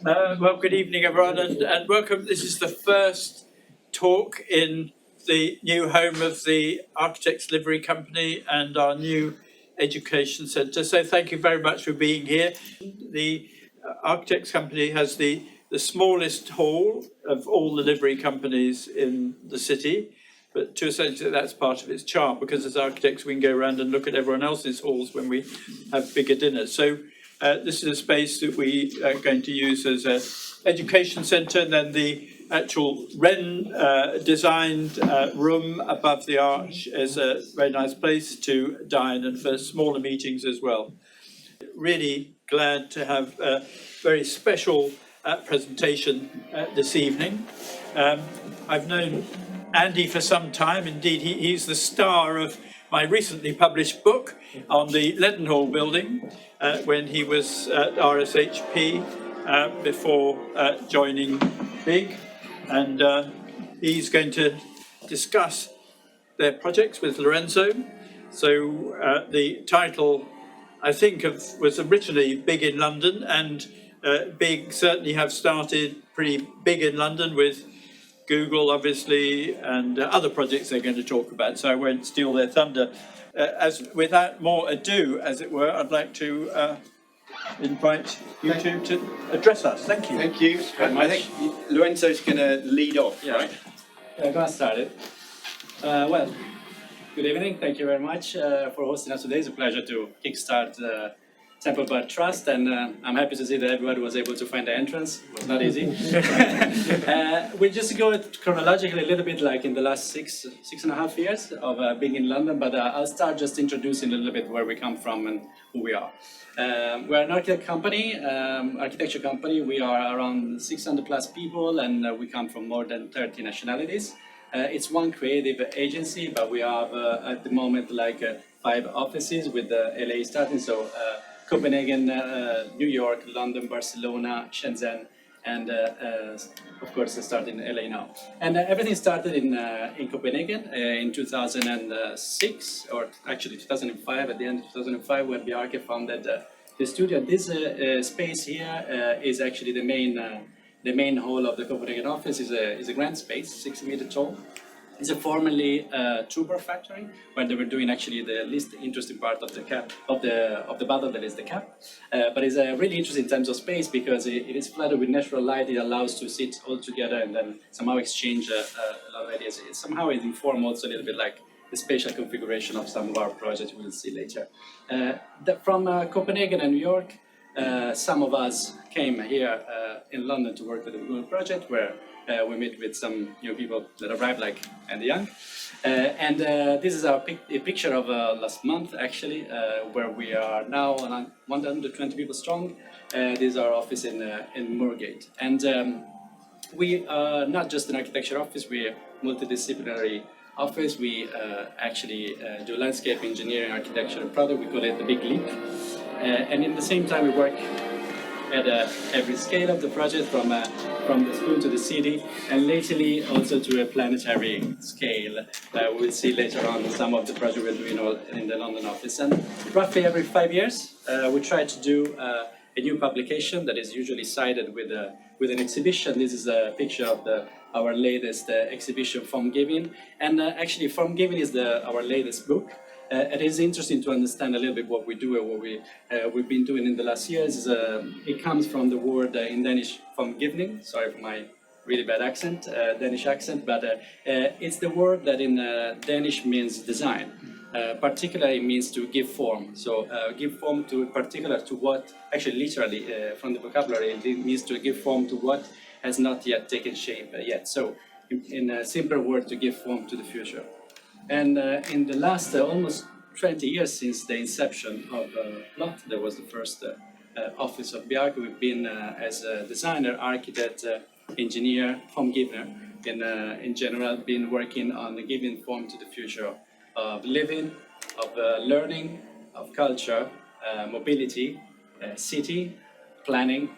Well, good evening, everyone, and welcome. This is the first talk in the new home of the Architects Livery Company and our new education centre. So thank you very much for being here. The Architects Company has the smallest hall of all the livery companies in the city. But to a certain extent, that's part of its charm, because as architects, we can go around and look at everyone else's halls when we have bigger dinners. So this is a space that we are going to use as an education centre, and then the actual Wren designed room above the arch is a very nice place to dine and for smaller meetings as well. Really glad to have a very special presentation this evening. I've known Andy for some time. Indeed, he's the star of my recently published book on the Leadenhall building when he was at RSHP before joining BIG. And he's going to discuss their projects with Lorenzo. So the title, I think, was originally Big in London, and BIG certainly have started pretty big in London with Google, obviously, and other projects they're going to talk about, so I won't steal their thunder. Without more ado, as it were, I'd like to invite you two to address us. Thank you. Thank you. I think Lorenzo's going to lead off, right? I'm going to start it. Well, good evening. Thank you very much for hosting us today. It's a pleasure to kickstart Temple Bar Trust, and I'm happy to see that everybody was able to find the entrance. It was not easy. We'll just go chronologically a little bit like in the last six and a half years of being in London, but I'll start just introducing a little bit where we come from and who we are. We're an architecture company. We are around 600 plus people, and we come from more than 30 nationalities. It's one creative agency, but we have at the moment like 5 offices with LA starting. So Copenhagen, New York, London, Barcelona, Shenzhen, and of course starting in LA now. And everything started in Copenhagen in 2006, or actually 2005, at the end of 2005, when Bjarke founded the studio. This space here is actually the main hall of the Copenhagen office. Is a grand space, 60 meters tall. It's a formerly tuber factory, where they were doing actually the least interesting part of the cap of the bottle, that is the cap. But it's really interesting in terms of space, because it is flooded with natural light. It allows to sit all together and then somehow exchange a lot of ideas. Somehow it informs also a little bit like the spatial configuration of some of our projects we'll see later. From Copenhagen and New York, some of us came here in London to work with the Google project, where we meet with some new people that arrived, like Andy Young. And this is a picture of last month, actually, where we are now 120 people strong. This is our office in Moorgate. And we are not just an architecture office, we're a multidisciplinary office. We actually do landscape engineering, architecture, and product. We call it the Big Leap. And in the same time, we work at every scale of the project, from the school to the city, and lately also to a planetary scale. We'll see later on some of the projects we're doing in the London office. And roughly every 5 years, we try to do a new publication that is usually cited with an exhibition. This is a picture of our latest exhibition, Form Giving. And actually, Form Giving is our latest book. It is interesting to understand a little bit what we do and what we've been doing in the last years. It comes from the word in Danish, formgivning. Sorry for my really bad accent, Danish accent, but it's the word that in Danish means design. Particularly, it means to give form. So give form to particular to what, actually literally from the vocabulary, it means to give form to what has not yet taken shape yet. So in a simpler word, to give form to the future. And in the last almost 20 years since the inception of Plot, that was the first office of Bjarke, we've been as a designer, architect, engineer, form giver, in general, been working on giving form to the future of living, of learning, of culture, mobility, city, planning,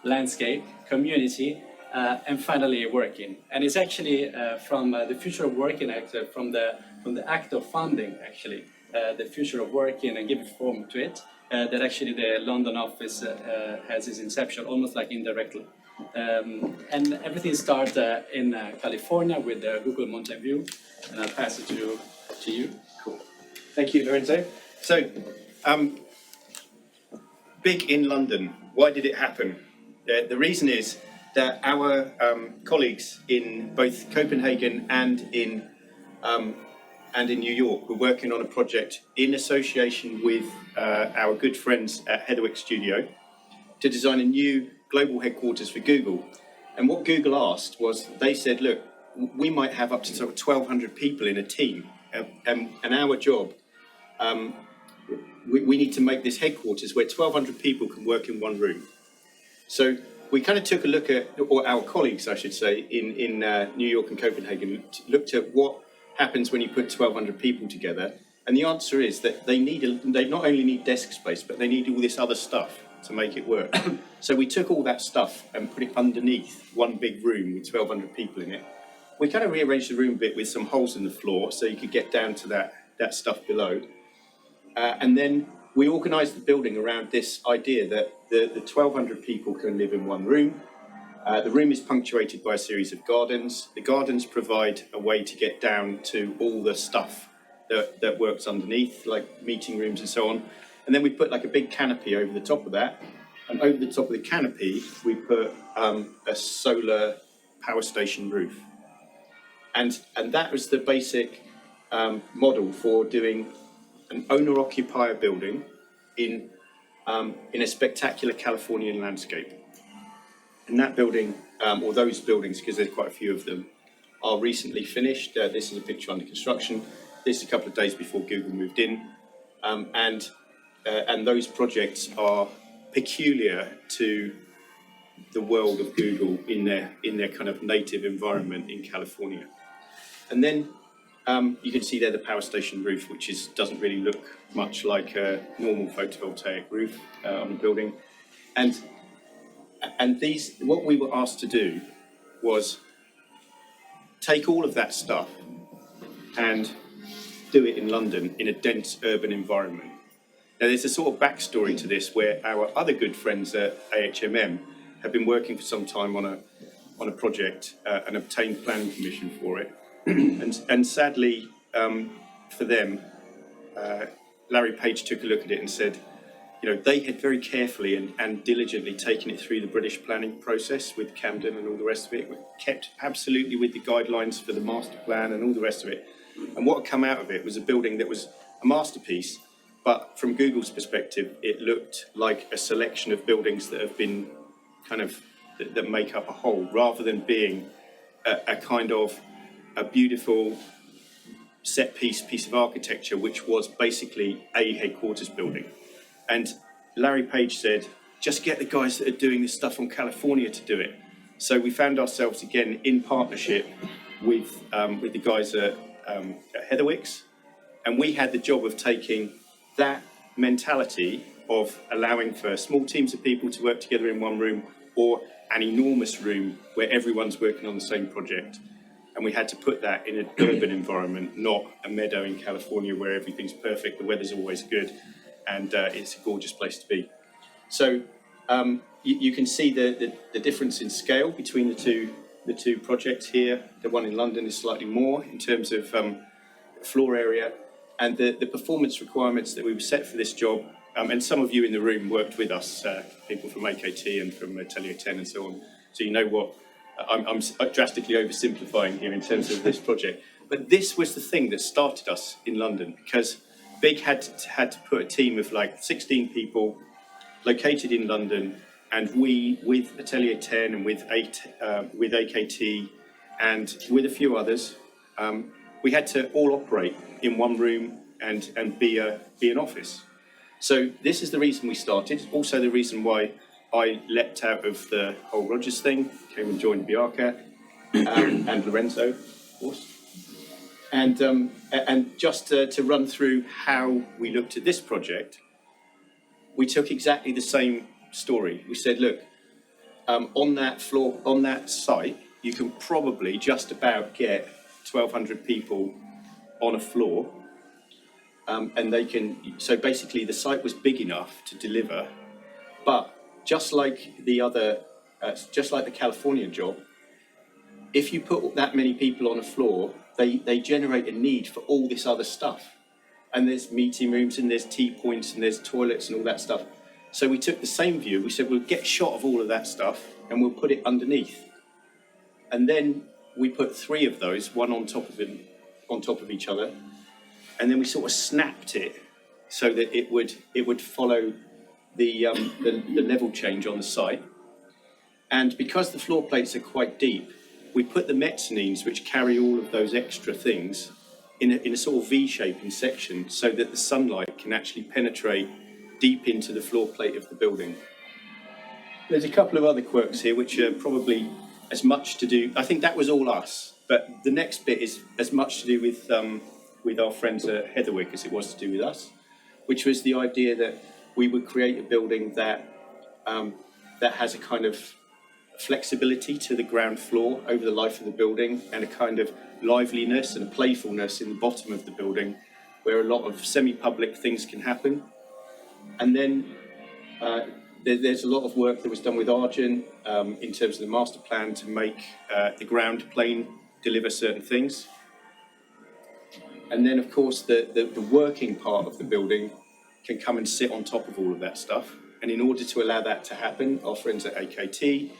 landscape, community, and finally working. And it's actually from the future of working, from the act of funding, actually, the future of working and giving form to it, that actually the London office has its inception, almost like indirectly. And everything started in California with Google Mountain View, and I'll pass it to you. Cool. Thank you, Lorenzo. So, big in London. Why did it happen? The reason is that our colleagues in both Copenhagen and in New York were working on a project in association with our good friends at Heatherwick Studio to design a new global headquarters for Google. And what Google asked was, they said, look, we might have up to sort of 1,200 people in a team, and our job, we need to make this headquarters where 1,200 people can work in one room. So we kind of took a look at, or our colleagues, I should say, in New York and Copenhagen, looked at what happens when you put 1,200 people together. And the answer is that they not only need desk space, but they need all this other stuff to make it work. So we took all that stuff and put it underneath one big room with 1,200 people in it. We kind of rearranged the room a bit with some holes in the floor so you could get down to that stuff below. And then we organised the building around this idea that the 1,200 people can live in one room. The room is punctuated by a series of gardens. The gardens provide a way to get down to all the stuff that works underneath, like meeting rooms and so on. And then we put like a big canopy over the top of that. And over the top of the canopy, we put a solar power station roof. And that was the basic model for doing an owner-occupier building in a spectacular Californian landscape. And that building, or those buildings, because there's quite a few of them, are recently finished. This is a picture under construction. This is a couple of days before Google moved in. And those projects are peculiar to the world of Google in their kind of native environment in California. And then you can see there the power station roof, which doesn't really look much like a normal photovoltaic roof on a building. And what we were asked to do was take all of that stuff and do it in London in a dense urban environment. Now, there's a sort of backstory to this where our other good friends at AHMM have been working for some time on a project and obtained planning permission for it. And sadly, for them, Larry Page took a look at it and said, you know, they had very carefully and diligently taken it through the British planning process with Camden and all the rest of it, kept absolutely with the guidelines for the master plan and all the rest of it. And what had come out of it was a building that was a masterpiece, but from Google's perspective, it looked like a selection of buildings that have been kind of, that make up a whole, rather than being a kind of a beautiful set piece of architecture, which was basically a headquarters building. And Larry Page said, just get the guys that are doing this stuff from California to do it. So we found ourselves again in partnership with the guys at Heatherwick's, and we had the job of taking that mentality of allowing for small teams of people to work together in one room, or an enormous room where everyone's working on the same project. And we had to put that in an urban environment, not a meadow in California where everything's perfect, the weather's always good, and it's a gorgeous place to be. So you can see the difference in scale between the two projects here. The one in London is slightly more in terms of floor area, and the performance requirements that we were set for this job. And some of you in the room worked with us, people from AKT and from Atelier 10 and so on. So you know what, I'm drastically oversimplifying here in terms of this project. But this was the thing that started us in London, because Big had to put a team of like 16 people located in London, and we, with Atelier 10 and with AKT and with a few others, we had to all operate in one room and be an office. So this is the reason we started. Also the reason why I leapt out of the whole Rogers thing, came and joined Biarca and Lorenzo, of course. And just to run through how we looked at this project, we took exactly the same story. We said, look, on that floor, on that site, you can probably just about get 1,200 people on a floor. And they can, so basically the site was big enough to deliver, but just like the other just like the California job, if you put that many people on a floor, they generate a need for all this other stuff. And there's meeting rooms and there's tea points and there's toilets and all that stuff. So we took the same view. We said, we'll get a shot of all of that stuff and we'll put it underneath. And then we put 3 of those, one on top of each other. And then we sort of snapped it so that it would follow the level change on the site. And because the floor plates are quite deep, we put the mezzanines, which carry all of those extra things, in a sort of V-shaping section so that the sunlight can actually penetrate deep into the floor plate of the building. There's a couple of other quirks here which are probably as much to do, I think that was all us, but the next bit is as much to do with our friends at Heatherwick as it was to do with us, which was the idea that we would create a building that has a kind of flexibility to the ground floor over the life of the building and a kind of liveliness and a playfulness in the bottom of the building where a lot of semi-public things can happen. And then there's a lot of work that was done with Arjun in terms of the master plan to make the ground plane deliver certain things. And then of course the working part of the building can come and sit on top of all of that stuff. And in order to allow that to happen, our friends at AKT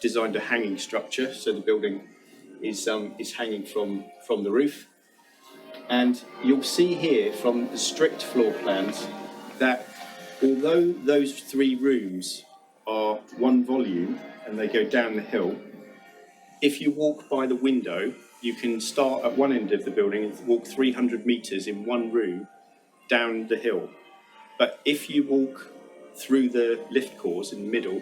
designed a hanging structure, so the building is hanging from the roof. And you'll see here from the strict floor plans that although those 3 rooms are one volume and they go down the hill, if you walk by the window, you can start at one end of the building and walk 300 meters in one room down the hill. But if you walk through the lift cores in the middle,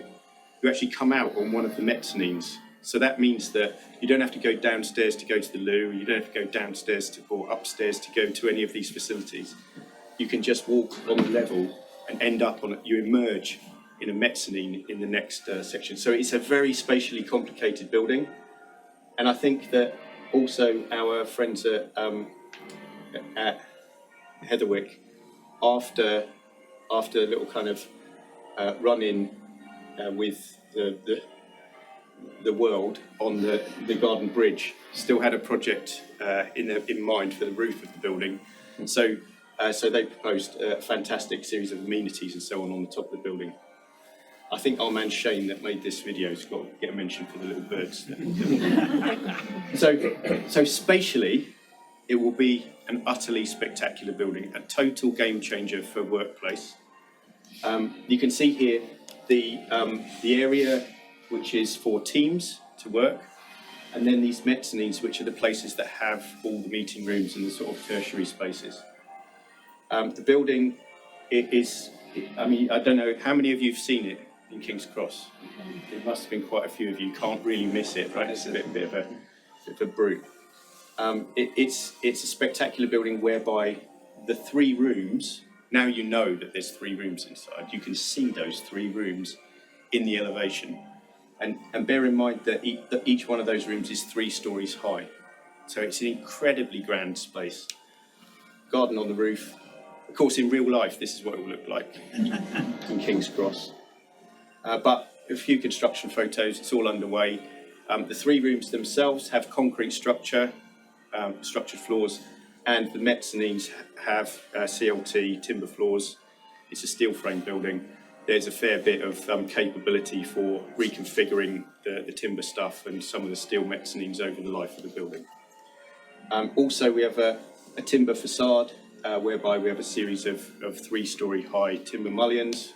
you actually come out on one of the mezzanines. So that means that you don't have to go downstairs to go to the loo, you don't have to go downstairs or upstairs to go to any of these facilities. You can just walk on the level and end up you emerge in a mezzanine in the next section. So it's a very spatially complicated building. And I think that also our friends at Heatherwick, after a little kind of run-in with the world on the garden bridge, still had a project in mind for the roof of the building. And so they proposed a fantastic series of amenities and so on the top of the building. I think our man Shane that made this video has got to get a mention for the little birds. So spatially, it will be an utterly spectacular building, a total game changer for workplace. You can see here the area which is for teams to work, and then these mezzanines, which are the places that have all the meeting rooms and the sort of tertiary spaces. The building I don't know how many of you have seen it in King's Cross. It must have been quite a few of you. Can't really miss it, right? It's a bit of a brute. It's a spectacular building whereby the 3 rooms, now you know that there's 3 rooms inside. You can see those 3 rooms in the elevation. And bear in mind that each one of those rooms is 3 stories high. So it's an incredibly grand space. Garden on the roof. Of course, in real life, this is what it will look like in King's Cross. But a few construction photos, it's all underway. The 3 rooms themselves have concrete structured floors, and the mezzanines have CLT timber floors. It's a steel frame building. There's a fair bit of capability for reconfiguring the timber stuff and some of the steel mezzanines over the life of the building. Also, we have a timber facade whereby we have a series of 3-story high timber mullions.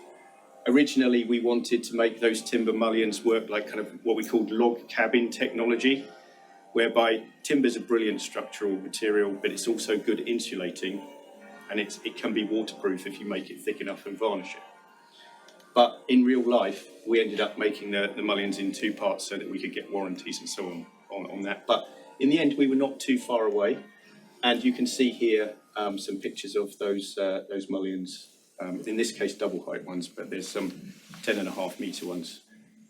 Originally, we wanted to make those timber mullions work like kind of what we called log cabin technology, whereby timber's a brilliant structural material, but it's also good insulating, and it can be waterproof if you make it thick enough and varnish it. But in real life, we ended up making the mullions in 2 parts so that we could get warranties and so on that. But in the end, we were not too far away, and you can see here some pictures of those mullions. In this case, double height ones, but there's some 10.5 metre ones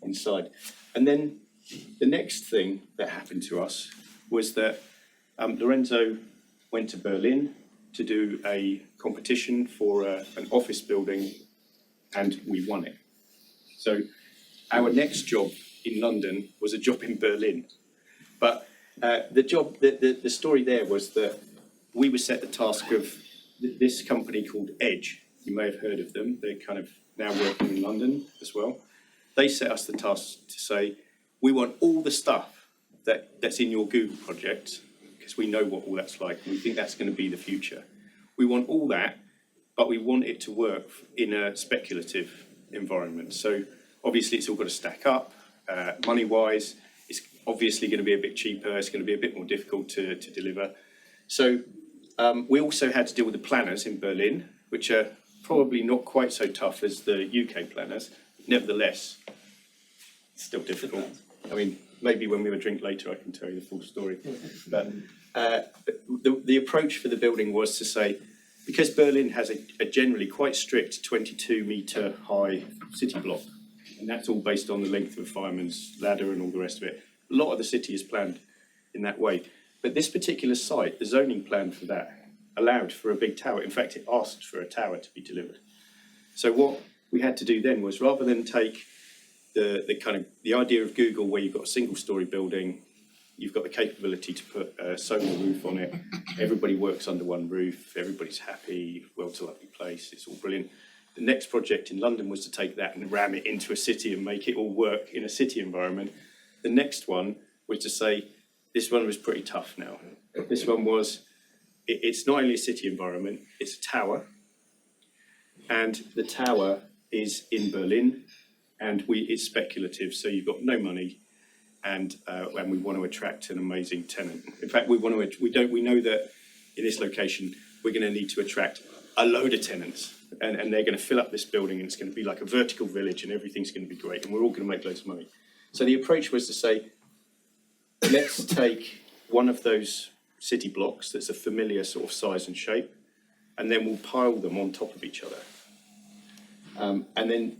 inside. And then the next thing that happened to us was that Lorenzo went to Berlin to do a competition for an office building, and we won it. So our next job in London was a job in Berlin. But the story there was that we were set the task of this company called Edge. You may have heard of them. They're kind of now working in London as well. They set us the task to say, we want all the stuff that's in your Google project, because we know what all that's like, and we think that's going to be the future. We want all that, but we want it to work in a speculative environment. So obviously it's all got to stack up, money-wise. It's obviously going to be a bit cheaper. It's going to be a bit more difficult to deliver. So we also had to deal with the planners in Berlin, which are probably not quite so tough as the UK planners. Nevertheless, it's still difficult. I mean, maybe when we have a drink later, I can tell you the full story. But the approach for the building was to say, because Berlin has a generally quite strict 22-metre high city block, and that's all based on the length of a fireman's ladder and all the rest of it. A lot of the city is planned in that way. But this particular site, the zoning plan for that, allowed for a big tower. In fact, it asked for a tower to be delivered. So what we had to do then was, rather than take the idea of Google, where you've got a single-story building, you've got the capability to put a solar roof on it, everybody works under one roof, everybody's happy, world's a lovely place, it's all brilliant. The next project in London was to take that and ram it into a city and make it all work in a city environment. The next one was to say, this one was pretty tough now. This one was, it's not only a city environment, it's a tower. And the tower is in Berlin, and it's speculative, so you've got no money, and we want to attract an amazing tenant. In fact, we know that in this location we're going to need to attract a load of tenants, and they're going to fill up this building, and it's going to be like a vertical village, and everything's going to be great, and we're all going to make loads of money. So the approach was to say, let's take one of those city blocks that's a familiar sort of size and shape, and then we'll pile them on top of each other. And then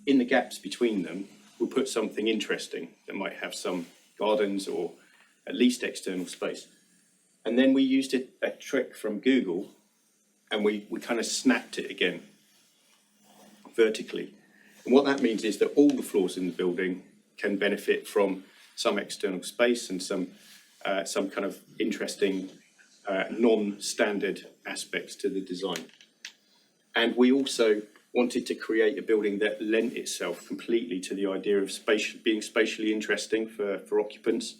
in the gaps between them, we'll put something interesting that might have some gardens or at least external space. And then we used a trick from Google, and we kind of snapped it again vertically. And what that means is that all the floors in the building can benefit from some external space and some kind of interesting non-standard aspects to the design. And we also wanted to create a building that lent itself completely to the idea of being spatially interesting for occupants,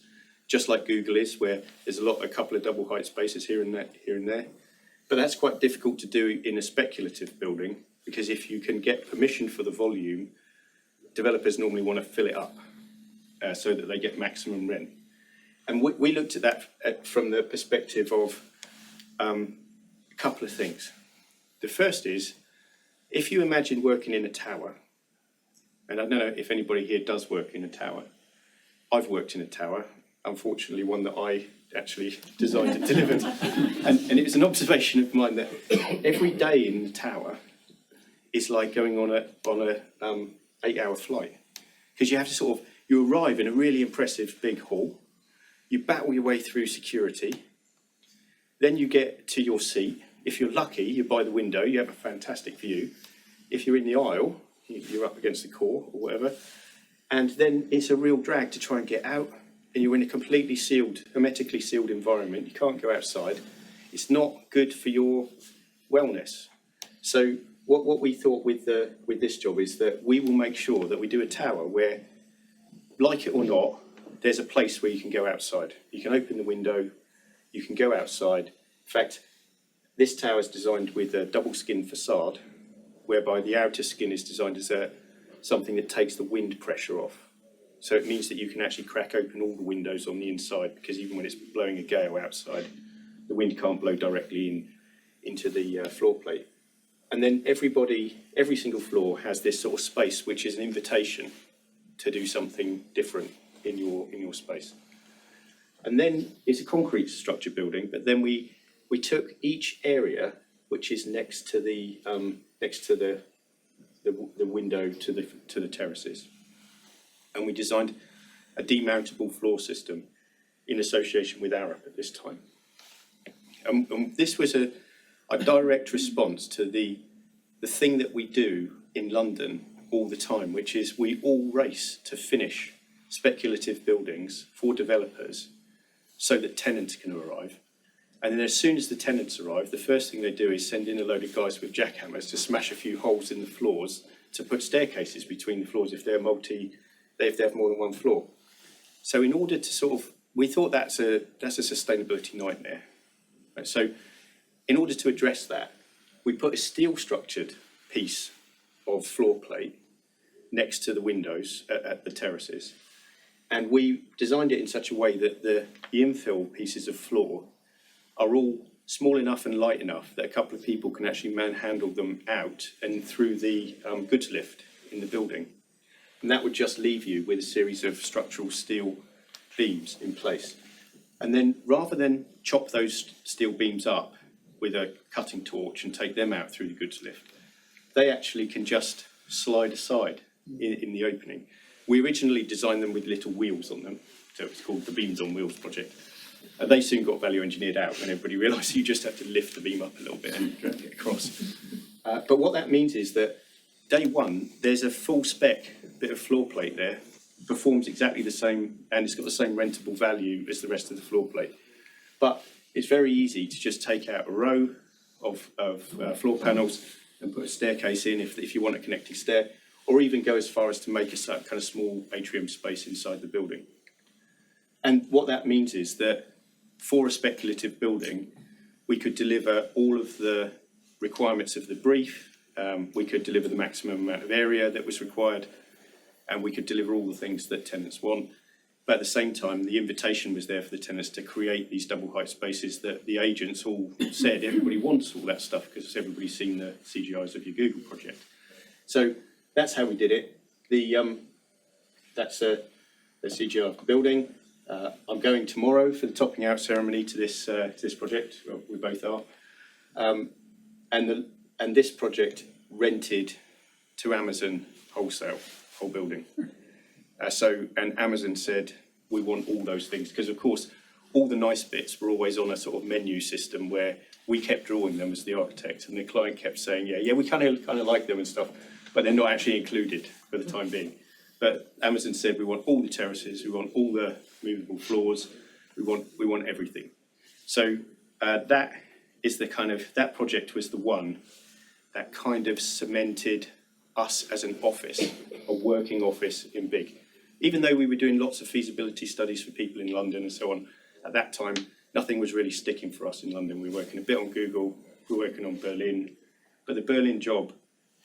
just like Google is, where there's a couple of double height spaces here and there. But that's quite difficult to do in a speculative building, because if you can get permission for the volume, developers normally want to fill it up so that they get maximum rent. And we looked at that from the perspective of a couple of things. The first is, if you imagine working in a tower, and I don't know if anybody here does work in a tower. I've worked in a tower, unfortunately one that I actually designed and delivered. And it was an observation of mine that every day in the tower is like going on a 8-hour flight. Because you have to you arrive in a really impressive big hall, you battle your way through security, then you get to your seat. If you're lucky, you're by the window, you have a fantastic view. If you're in the aisle, you're up against the core or whatever. And then it's a real drag to try and get out, and you're in a completely sealed, hermetically sealed environment. You can't go outside. It's not good for your wellness. So what we thought with this job is that we will make sure that we do a tower where, like it or not, there's a place where you can go outside. You can open the window, you can go outside. In fact, this tower is designed with a double skin facade, whereby the outer skin is designed as something that takes the wind pressure off. So it means that you can actually crack open all the windows on the inside, because even when it's blowing a gale outside, the wind can't blow directly into the floor plate. And then every single floor has this sort of space, which is an invitation to do something different in your space. And then it's a concrete structure building, but then we took each area which is next to the window to the terraces, and we designed a demountable floor system in association with Arup at this time. And this was a direct response to the thing that we do in London all the time, which is we all race to finish speculative buildings for developers so that tenants can arrive. And then as soon as the tenants arrive, the first thing they do is send in a load of guys with jackhammers to smash a few holes in the floors to put staircases between the floors if they have more than one floor. So in order to we thought that's a sustainability nightmare. Right? So in order to address that, we put a steel structured piece of floor plate next to the windows at the terraces. And we designed it in such a way that the infill pieces of floor are all small enough and light enough that a couple of people can actually manhandle them out and through the goods lift in the building. And that would just leave you with a series of structural steel beams in place. And then rather than chop those steel beams up with a cutting torch and take them out through the goods lift, they actually can just slide aside in the opening. We originally designed them with little wheels on them, so it's called the Beams on Wheels project. And they soon got value engineered out when everybody realised you just have to lift the beam up a little bit and drag it across. But what that means is that day one, there's a full spec bit of floor plate there, performs exactly the same, and it's got the same rentable value as the rest of the floor plate. But it's very easy to just take out a row of floor panels and put a staircase in if you want a connecting stair, or even go as far as to make a kind of small atrium space inside the building. And what that means is that for a speculative building, we could deliver all of the requirements of the brief, we could deliver the maximum amount of area that was required, and we could deliver all the things that tenants want. But at the same time, the invitation was there for the tenants to create these double height spaces that the agents all said everybody wants all that stuff because everybody's seen the CGIs of your Google project. So that's how we did it. That's a CGI of the building. I'm going tomorrow for the topping out ceremony to this project. Well, we both are. And this project rented to Amazon wholesale, whole building. And Amazon said, we want all those things. Because of course, all the nice bits were always on a sort of menu system where we kept drawing them as the architect and the client kept saying, yeah, we kind of like them and stuff, but they're not actually included for the time being. But Amazon said, we want all the terraces, we want all the movable floors, we want everything. So that project was the one that kind of cemented us as an office, a working office in Big. Even though we were doing lots of feasibility studies for people in London and so on, at that time, nothing was really sticking for us in London. We were working a bit on Google, we were working on Berlin. But the Berlin job,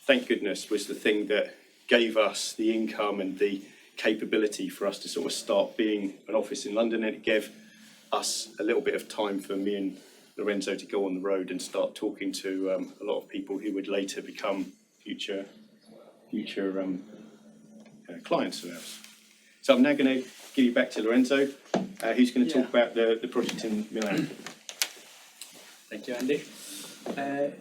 thank goodness, was the thing that gave us the income and the capability for us to sort of start being an office in London, and it gave us a little bit of time for me and Lorenzo to go on the road and start talking to a lot of people who would later become future clients of ours. So I'm now going to give you back to Lorenzo, who's going to talk about the project in Milan. Thank you, Andy. In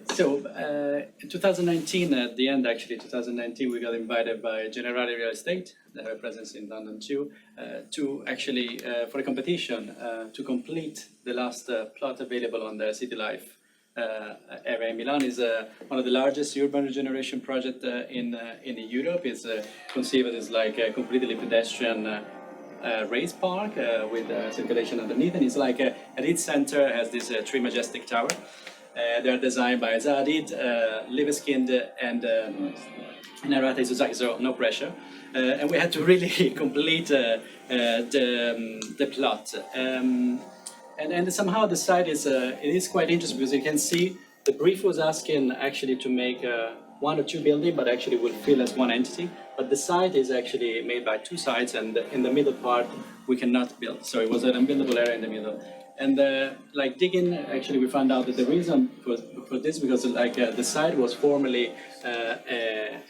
2019, at the end actually, 2019, we got invited by Generali Real Estate, that have a presence in London too, to actually, for a competition, to complete the last plot available on the City Life area in Milan. Is one of the largest urban regeneration projects in Europe. It's conceived as like a completely pedestrian race park with circulation underneath, and it's like at its center has this three majestic tower. They are designed by Zadid, Libeskind, and Narata Isozaki, so no pressure. And we had to really complete the plot. And somehow the site is quite interesting because you can see the brief was asking actually to make one or two buildings, but actually will fill as one entity. But the site is actually made by two sides, and in the middle part we cannot build. So it was an unbuildable area in the middle. And like digging, actually we found out that the reason for this because like the site was formerly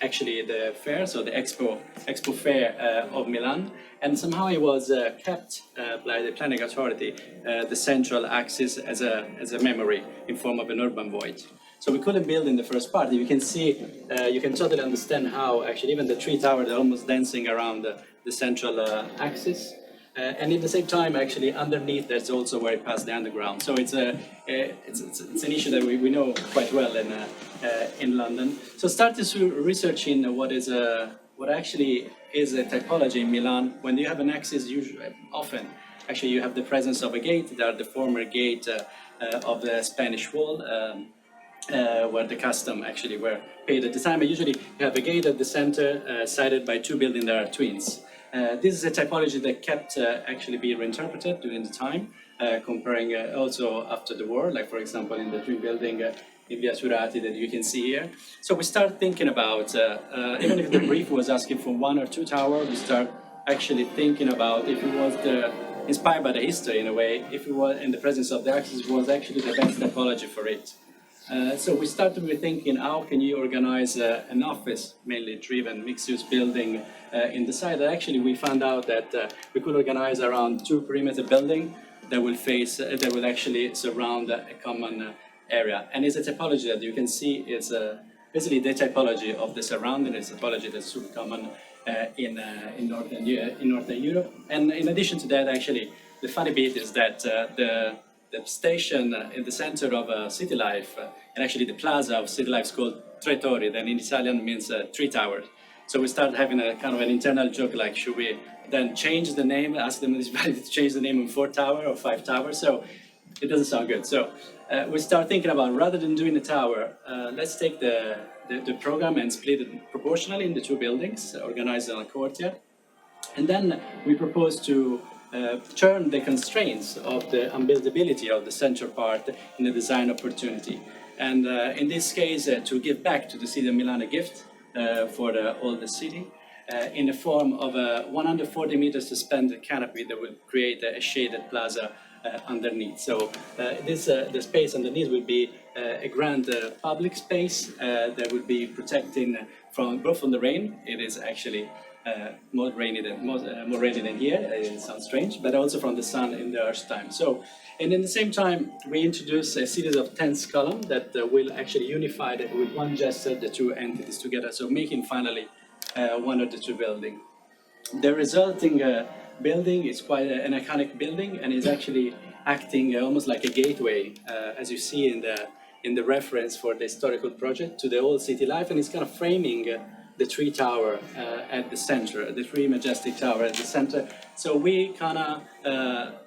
actually the fair, so the Expo Fair of Milan, and somehow it was kept by the planning authority, the central axis as a memory in form of an urban void. So we couldn't build in the first part. You can see, you can totally understand how actually even the tree tower, they're almost dancing around the central axis. And at the same time, actually, underneath, that's also where it passes the underground. So it's an issue that we know quite well in London. So started researching what actually is a typology in Milan. When you have an axis, usually, often, actually, you have the presence of a gate. They are the former gate of the Spanish Wall, where the custom actually were paid at the time. And usually, you have a gate at the center, sided by two buildings that are twins. This is a typology that kept actually being reinterpreted during the time, comparing also after the war, like for example in the twin building in Via Turati that you can see here. So we start thinking about, even if the brief was asking for 1 or 2 towers, we start actually thinking about if it was inspired by the history in a way, if it was in the presence of the axis was actually the best typology for it. So we started with thinking, how can you organize an office, mainly driven mixed-use building in the site? Actually, we found out that we could organize around 2 perimeter building that will that will actually surround a common area. And it's a typology that you can see is basically the typology of the surrounding. It's a typology that's super common in Northern Europe. And in addition to that, actually, the funny bit is that the station in the center of city life, and actually the plaza of city life is called Tre Torri, that in Italian means 3 towers. So we started having a kind of an internal joke, like, should we then change the name, ask the municipality to change the name in 4 towers or 5 towers? So it doesn't sound good. So we start thinking about, rather than doing the tower, let's take the program and split it proportionally in the 2 buildings, organized on a courtyard. And then we propose to turn the constraints of the unbuildability of the central part in a design opportunity. And in this case, to give back to the city of Milan a gift for all the city in the form of a 140 meters suspended canopy that will create a shaded plaza underneath. So the space underneath will be a grand public space that will be protecting both from the rain. It is actually more rainy than here. It sounds strange, but also from the sun in the harsh time. So, and in the same time, we introduce a series of tense columns that will actually unify with one gesture the 2 entities together. So, making finally one of the 2 buildings. The resulting building is quite an iconic building, and is actually acting almost like a gateway, as you see in the reference for the historical project, to the old city life, and it's kind of framing the 3 towers at the center, the 3 majestic towers at the center. So we kind of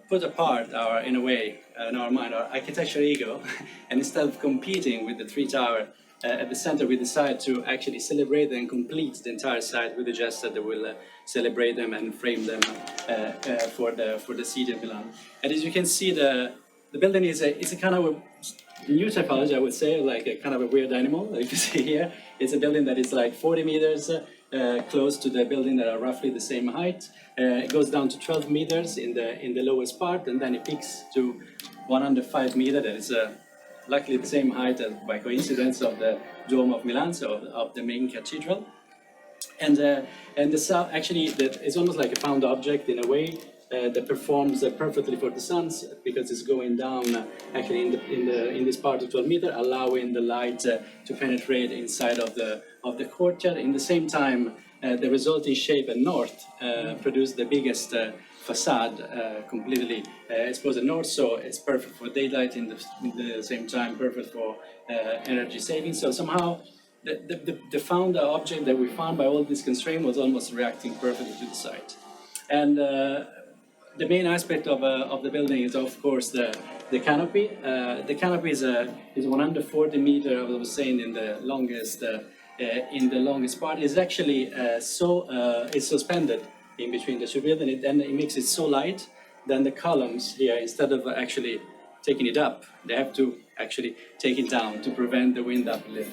put apart in our mind, our architectural ego, and instead of competing with the 3 towers at the center, we decide to actually celebrate and complete the entire site with a gesture that will celebrate them and frame them for the city of Milan. And as you can see, the building is a kind of a new typology, I would say, like a kind of a weird animal. Like you see here, it's a building that is like 40 meters close to the building that are roughly the same height. It goes down to 12 meters in the lowest part, and then it peaks to 105 meters. That is luckily the same height as, by coincidence, of the Dome of Milan, so of the main cathedral. And the south, actually, that is almost like a found object in a way that performs perfectly for the suns, because it's going down actually in this part of 12 meters, allowing the light to penetrate inside of the courtyard. In the same time, the resulting shape at north produced the biggest facade completely exposed at north, so it's perfect for daylight, in the same time perfect for energy saving. So somehow the found object that we found by all these constraints was almost reacting perfectly to the site. And the main aspect of the building is, of course, the canopy. The canopy is 140 meters, I was saying, in the longest part. It's actually it's suspended in between the 2 buildings, and it makes it so light. Then the columns here, instead of actually taking it up, they have to actually take it down to prevent the wind uplift.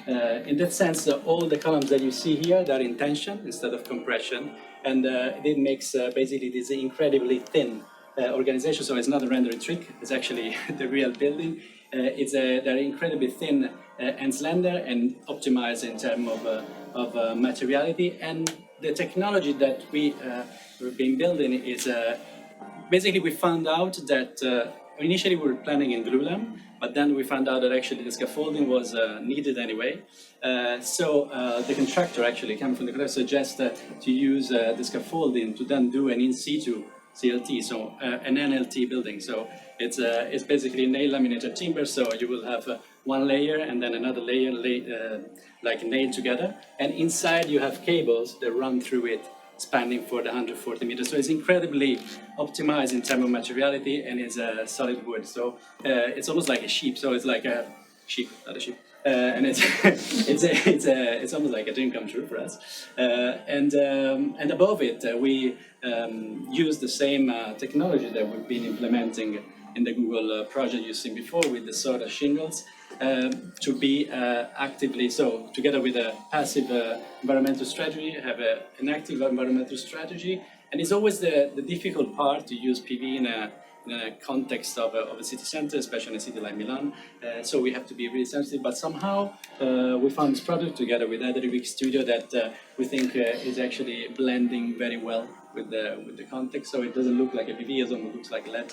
In that sense, all the columns that you see here, they're in tension instead of compression, and it makes basically this incredibly thin organization. So it's not a rendering trick, it's actually the real building. They're incredibly thin and slender and optimized in terms of materiality. And the technology that we've been building is basically, we found out that initially we were planning in glulam, but then we found out that actually the scaffolding was needed anyway. So the contractor, actually coming from the contractor, suggested to use the scaffolding to then do an in situ CLT, so an NLT building. So it's basically nail laminated timber. So you will have one layer and then another layer like nailed together. And inside you have cables that run through it, spanning for the 140 meters. So it's incredibly optimized in terms of materiality, and it's a solid wood. So it's almost like a sheep. So it's like a sheep, not a sheep. And it's it's almost like a dream come true for us. And above it, we use the same technology that we've been implementing in the Google project you've seen before with the sort of shingles to be actively, so together with a passive environmental strategy, have an active environmental strategy. And it's always the difficult part to use PV in a context of a city center, especially in a city like Milan. So we have to be really sensitive, but somehow we found this product together with Adrivic Studio that we think is actually blending very well with the context. So it doesn't look like a PV, it almost looks like LED.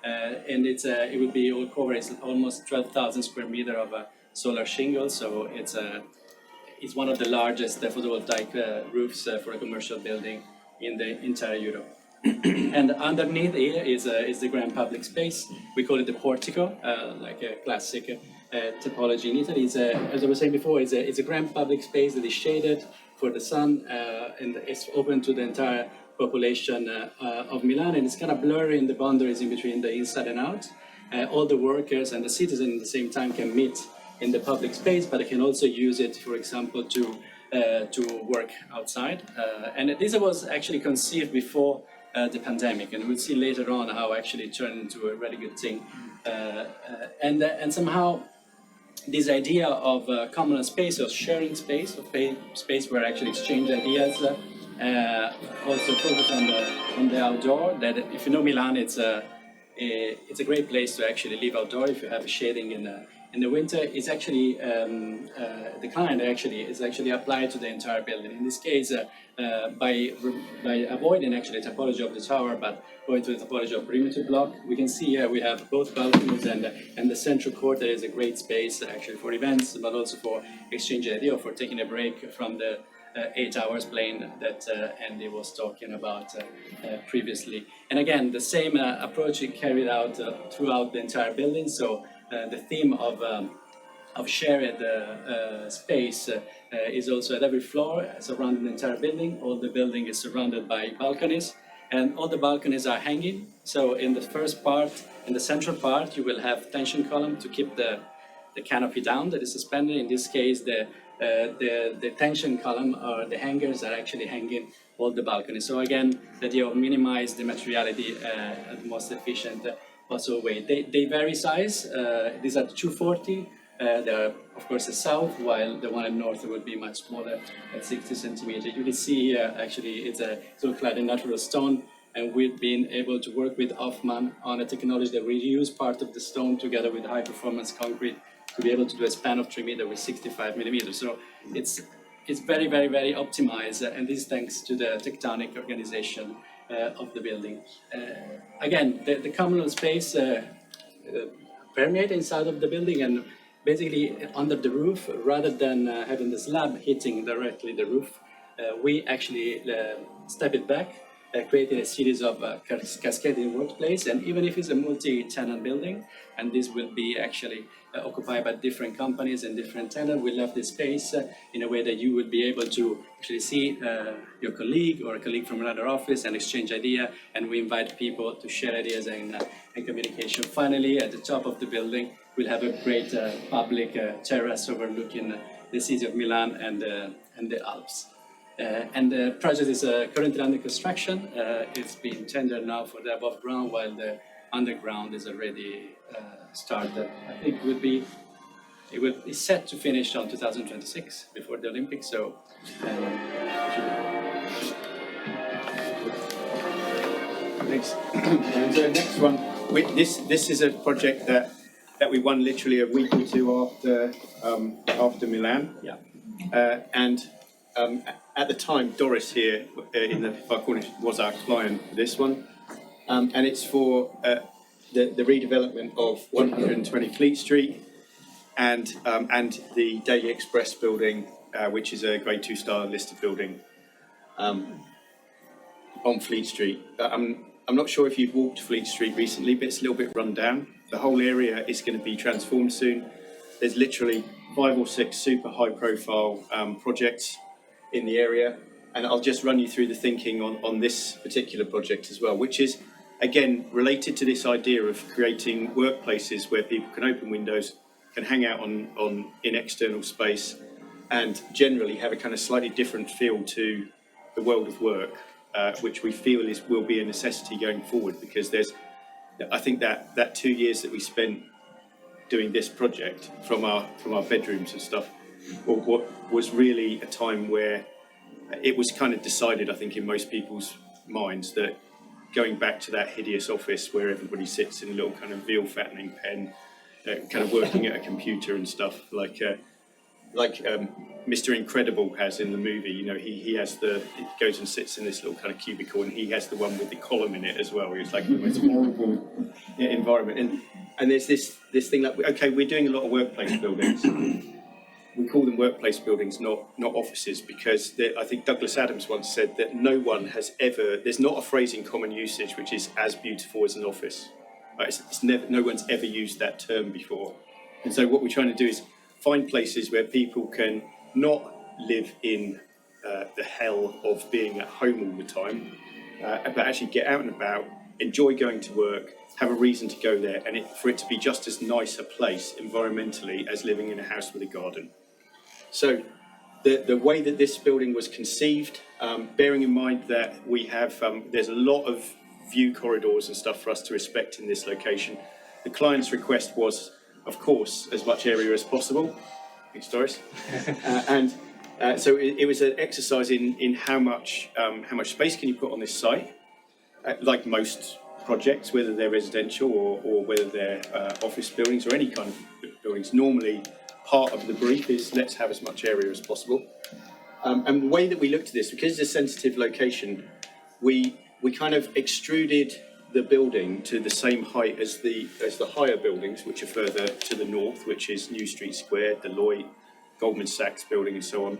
And it would be all covered. It's almost 12,000 square meter of solar shingles. So it's one of the largest photovoltaic roofs for a commercial building in the entire Europe. And underneath here is the grand public space. We call it the portico, like a classic topology in Italy. As I was saying before, it's a grand public space that is shaded for the sun, and it's open to the entire population of Milan, and it's kind of blurry in the boundaries in between the inside and out. All the workers and the citizens at the same time can meet in the public space, but they can also use it, for example, to work outside. And this was actually conceived before the pandemic, and we'll see later on how actually it turned into a really good thing. And somehow this idea of common space or sharing space, or space where actually exchange ideas, also focus on the outdoor. That if you know Milan, it's a great place to actually live outdoor. If you have a shading in the winter, it's actually the client actually is actually applied to the entire building. In this case, by avoiding actually the topology of the tower, but going to the topology of perimeter block, we can see here we have both balconies and the central court. There is a great space actually for events, but also for exchange idea or for taking a break from the 8 hours plane that Andy was talking about previously. And again, the same approach is carried out throughout the entire building. So the theme of shared space is also at every floor surrounding the entire building. All the building is surrounded by balconies, and all the balconies are hanging. So in the first part, in the central part, you will have tension column to keep the canopy down that is suspended. In this case, the tension column or the hangers are actually hanging all the balconies. So again, the idea of minimize the materiality at the most efficient possible way. They vary size. These are 240. They are of course the south, while the one in north would be much smaller at 60 centimeters. You can see here actually it's all clad in natural stone, and we've been able to work with Hoffman on a technology that reuse part of the stone together with high performance concrete to be able to do a span of 3 meters with 65 millimeters. So it's very, very, very optimized, and this is thanks to the tectonic organization of the building. Again, the communal space permeate inside of the building, and basically under the roof, rather than having the slab hitting directly the roof, we actually step it back, creating a series of cascading workplace. And even if it's a multi-tenant building, and this will be actually occupied by different companies and different tenants, we left this space in a way that you would be able to actually see your colleague or a colleague from another office and exchange idea. And we invite people to share ideas and communication. Finally, at the top of the building, we'll have a great public terrace overlooking the city of Milan and the Alps. And the project is currently under construction. It's been tendered now for the above ground, while the underground is already started. I think it will be set to finish on 2026 before the Olympics. So. Thanks. And the next one, this is a project that we won literally a week or two after Milan. Yeah. And at the time, Doris here in the far corner was our client for this one, and it's for the redevelopment of 120 Fleet Street and the Daily Express building, which is a Grade 2 star listed building on Fleet Street. I'm not sure if you've walked Fleet Street recently, but it's a little bit run down. The whole area is going to be transformed soon. There's literally 5 or 6 super high profile projects in the area. And I'll just run you through the thinking on this particular project as well, which is, again, related to this idea of creating workplaces where people can open windows, can hang out in external space, and generally have a kind of slightly different feel to the world of work, which we feel will be a necessity going forward, because I think that 2 years that we spent doing this project from our bedrooms and stuff, what was really a time where it was kind of decided, I think, in most people's minds, that going back to that hideous office where everybody sits in a little kind of veal fattening pen, kind of working at a computer and stuff, like Mr. Incredible has in the movie. You know, he goes and sits in this little kind of cubicle, and he has the one with the column in it as well. It's like the most horrible environment. And there's this thing like, okay, we're doing a lot of workplace buildings. We call them workplace buildings, not offices, because I think Douglas Adams once said that there's not a phrase in common usage which is as beautiful as an office. It's never, no one's ever used that term before. And so what we're trying to do is find places where people can not live in the hell of being at home all the time, but actually get out and about, enjoy going to work, have a reason to go there, and for it to be just as nice a place environmentally as living in a house with a garden. So the way that this building was conceived, bearing in mind that we have, there's a lot of view corridors and stuff for us to respect in this location, the client's request was, of course, as much area as possible. Thanks, Doris. So it was an exercise in how much space can you put on this site, like most projects, whether they're residential or whether they're office buildings or any kind of buildings. Normally, part of the brief is let's have as much area as possible. And the way that we looked at this, because it's a sensitive location, we kind of extruded the building to the same height as the higher buildings, which are further to the north, which is New Street Square, Deloitte, Goldman Sachs building, and so on.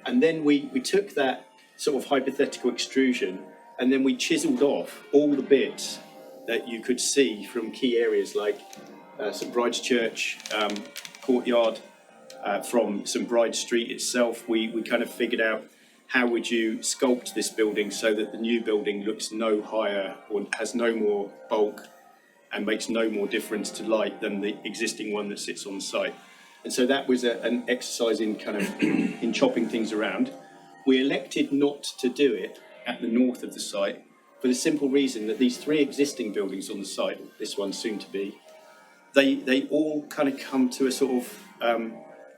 And then we took that sort of hypothetical extrusion, and then we chiselled off all the bits that you could see from key areas like St Bride's Church, courtyard, from St Bride's Street itself. We kind of figured out how would you sculpt this building so that the new building looks no higher or has no more bulk and makes no more difference to light than the existing one that sits on the site. And so that was an exercise in kind of in chopping things around. We elected not to do it at the north of the site for the simple reason that these 3 existing buildings on the site, this one soon to be, they all kind of come to a sort of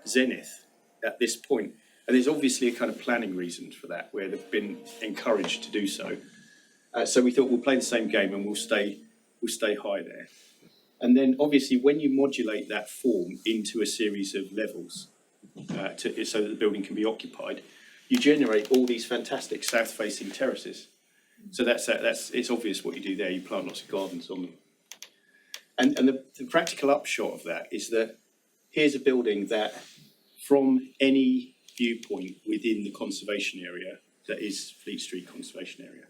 zenith at this point. And there's obviously a kind of planning reason for that, where they've been encouraged to do so. So we thought we'll play the same game and we'll stay high there. And then obviously when you modulate that form into a series of levels so that the building can be occupied, you generate all these fantastic south-facing terraces. So that's it's obvious what you do there. You plant lots of gardens on them. And the practical upshot of that is that here's a building that, from any viewpoint within the conservation area, that is Fleet Street Conservation Area,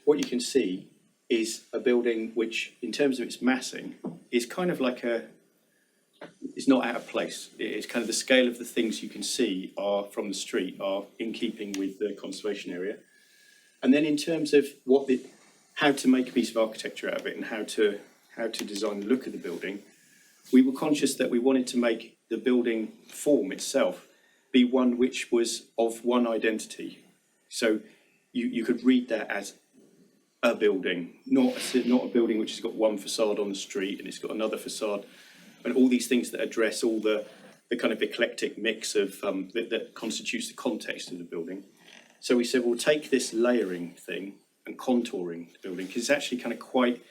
what you can see is a building which, in terms of its massing, is kind of like it's not out of place. It's kind of the scale of the things you can see from the street are in keeping with the conservation area. And then in terms of how to make a piece of architecture out of it and how to design the look of the building, we were conscious that we wanted to make the building form itself be one which was of one identity. So you could read that as a building, not a building which has got one facade on the street and it's got another facade, and all these things that address all the kind of eclectic mix of that constitutes the context of the building. So we said we'll take this layering thing and contouring the building, because it's actually kind of quite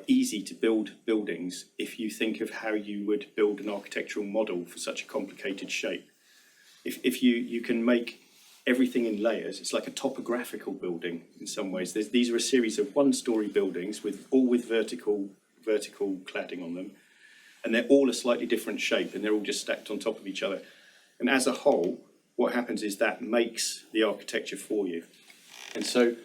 easy to build buildings if you think of how you would build an architectural model for such a complicated shape. If you can make everything in layers, it's like a topographical building in some ways. These are a series of one-story buildings with vertical cladding on them, and they're all a slightly different shape, and they're all just stacked on top of each other. And as a whole, what happens is that makes the architecture for you. And so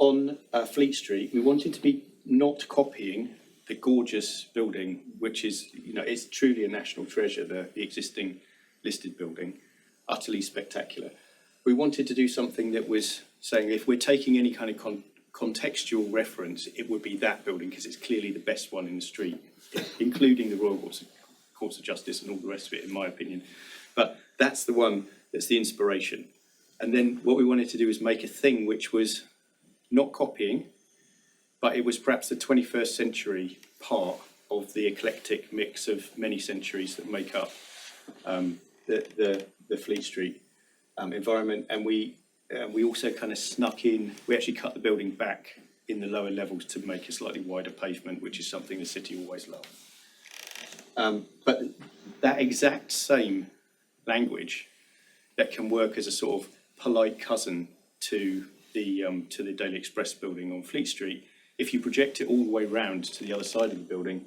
on Fleet Street, we wanted to be not copying the gorgeous building, which is, it's truly a national treasure, the existing listed building, utterly spectacular. We wanted to do something that was saying if we're taking any kind of contextual reference, it would be that building because it's clearly the best one in the street, including the Royal Courts of Justice and all the rest of it, in my opinion. But that's the one that's the inspiration. And then what we wanted to do is make a thing which was not copying, but it was perhaps the 21st century part of the eclectic mix of many centuries that make up the Fleet Street environment. And we also kind of snuck in, we actually cut the building back in the lower levels to make a slightly wider pavement, which is something the city always loved. But that exact same language that can work as a sort of polite cousin to the Daily Express building on Fleet Street, if you project it all the way round to the other side of the building,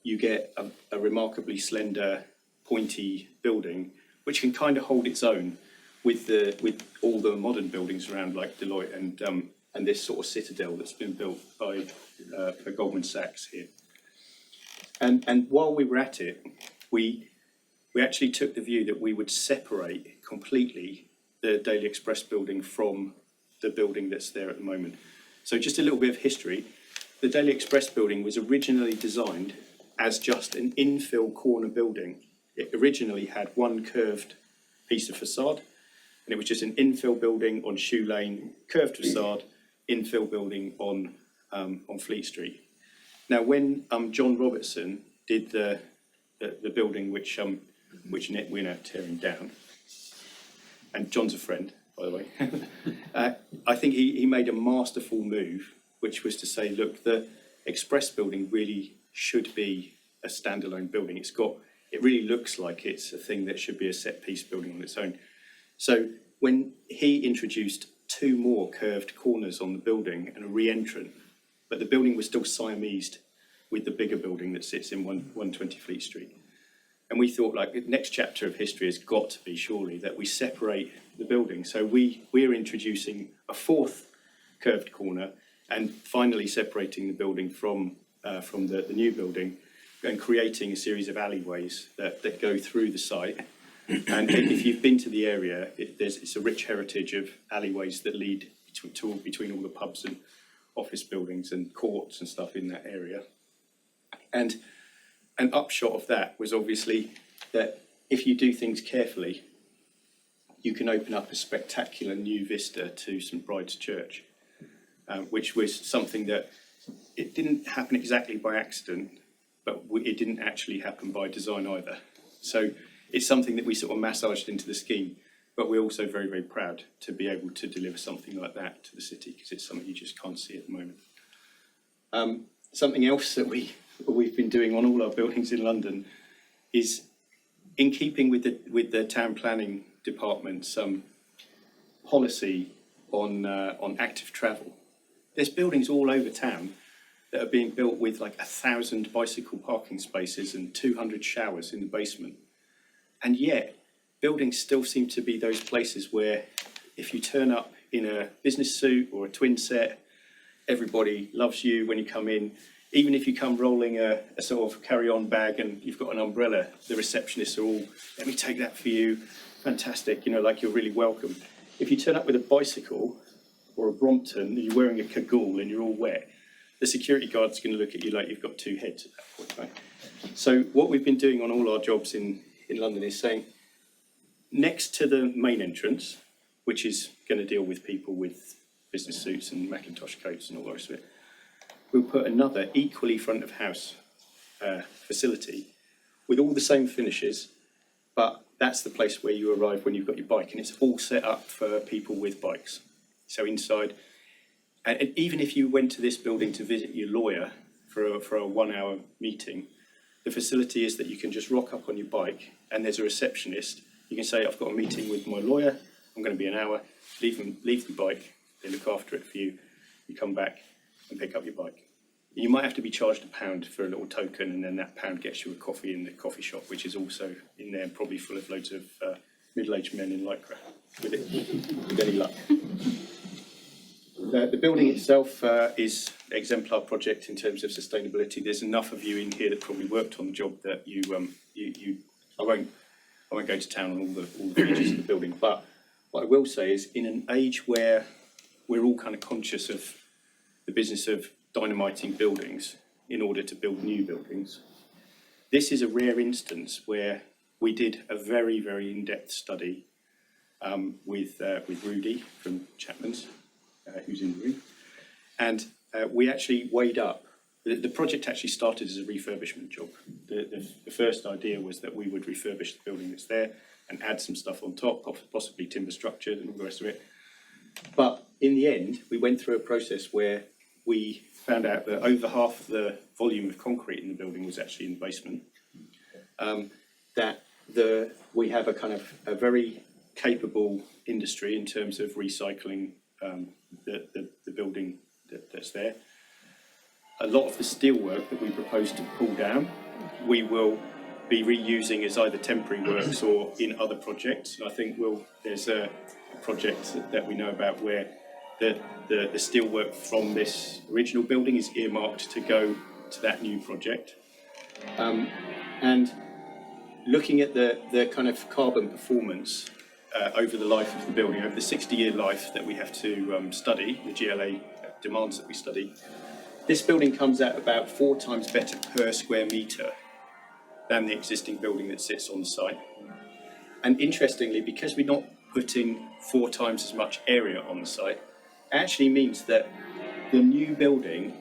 you get a remarkably slender, pointy building, which can kind of hold its own with all the modern buildings around, like Deloitte and this sort of citadel that's been built by Goldman Sachs here. And while we were at it, we actually took the view that we would separate completely the Daily Express building from the building that's there at the moment. So just a little bit of history. The Daily Express building was originally designed as just an infill corner building. It originally had one curved piece of facade, and it was just an infill building on Shoe Lane, curved facade, infill building on Fleet Street. Now, when John Robertson did the building which we're now tearing down, and John's a friend, by the way, I think he made a masterful move, which was to say, look, the Express building really should be a standalone building. It really looks like it's a thing that should be a set piece building on its own. So when he introduced two more curved corners on the building and a re-entrant, but the building was still Siamesed with the bigger building that sits in 120 Fleet Street. And we thought, like, the next chapter of history has got to be surely that we separate the building. So we're introducing a fourth curved corner and finally separating the building from the new building and creating a series of alleyways that go through the site. And if you've been to the area, it's a rich heritage of alleyways that lead between all the pubs and office buildings and courts and stuff in that area. And an upshot of that was obviously that if you do things carefully, you can open up a spectacular new vista to St Bride's Church, which was something that it didn't happen exactly by accident, but it didn't actually happen by design either. So it's something that we sort of massaged into the scheme, but we're also very, very proud to be able to deliver something like that to the city because it's something you just can't see at the moment. Something else that we've been doing on all our buildings in London is in keeping with the town planning department's policy on active travel. There's buildings all over town that are being built with like 1,000 bicycle parking spaces and 200 showers in the basement. And yet, buildings still seem to be those places where if you turn up in a business suit or a twin set, everybody loves you when you come in. Even if you come rolling a sort of carry-on bag and you've got an umbrella, the receptionists are all, let me take that for you, fantastic, like you're really welcome. If you turn up with a bicycle or a Brompton and you're wearing a cagoule and you're all wet, the security guard's going to look at you like you've got two heads at that point, right? So what we've been doing on all our jobs in London is saying, next to the main entrance, which is going to deal with people with business suits and Macintosh coats and all the rest of it, we'll put another equally front of house facility with all the same finishes, but that's the place where you arrive when you've got your bike, and it's all set up for people with bikes. So inside, and even if you went to this building to visit your lawyer for a 1 hour meeting, the facility is that you can just rock up on your bike and there's a receptionist. You can say, I've got a meeting with my lawyer, I'm going to be an hour, leave the bike, they look after it for you, you come back and pick up your bike. You might have to be charged £1 for a little token, and then that £1 gets you a coffee in the coffee shop, which is also in there, probably full of loads of middle-aged men in lycra, with any luck. The building itself is an exemplar project in terms of sustainability. There's enough of you in here that probably worked on the job that I won't go to town on all the features of the building. But what I will say is, in an age where we're all kind of conscious of the business of dynamiting buildings in order to build new buildings, this is a rare instance where we did a very, very in-depth study with Rudy from Chapman's, who's in the room, and we actually weighed up. The project actually started as a refurbishment job. The first idea was that we would refurbish the building that's there and add some stuff on top, possibly timber structured and all the rest of it. But in the end, we went through a process where we found out that over half the volume of concrete in the building was actually in the basement. We have a very capable industry in terms of recycling the building that's there. A lot of the steelwork that we propose to pull down, we will be reusing as either temporary works or in other projects. And I think there's a project that we know about where the steelwork from this original building is earmarked to go to that new project. And looking at the kind of carbon performance over the life of the building, over the 60-year life that we have to study, the GLA demands that we study, this building comes out about 4 times better per square metre than the existing building that sits on the site. And interestingly, because we're not putting 4 times as much area on the site, it actually means that the new building,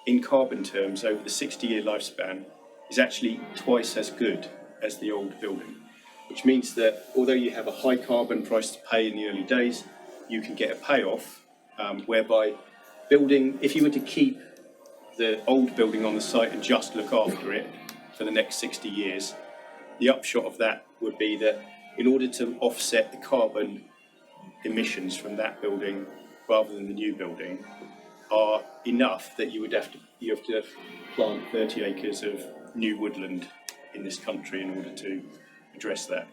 in carbon terms, over the 60-year lifespan, is actually twice as good as the old building, which means that although you have a high carbon price to pay in the early days, you can get a payoff whereby building, if you were to keep the old building on the site and just look after it for the next 60 years, the upshot of that would be that in order to offset the carbon emissions from that building rather than the new building are enough that you have to plant 30 acres of new woodland in this country in order to address that.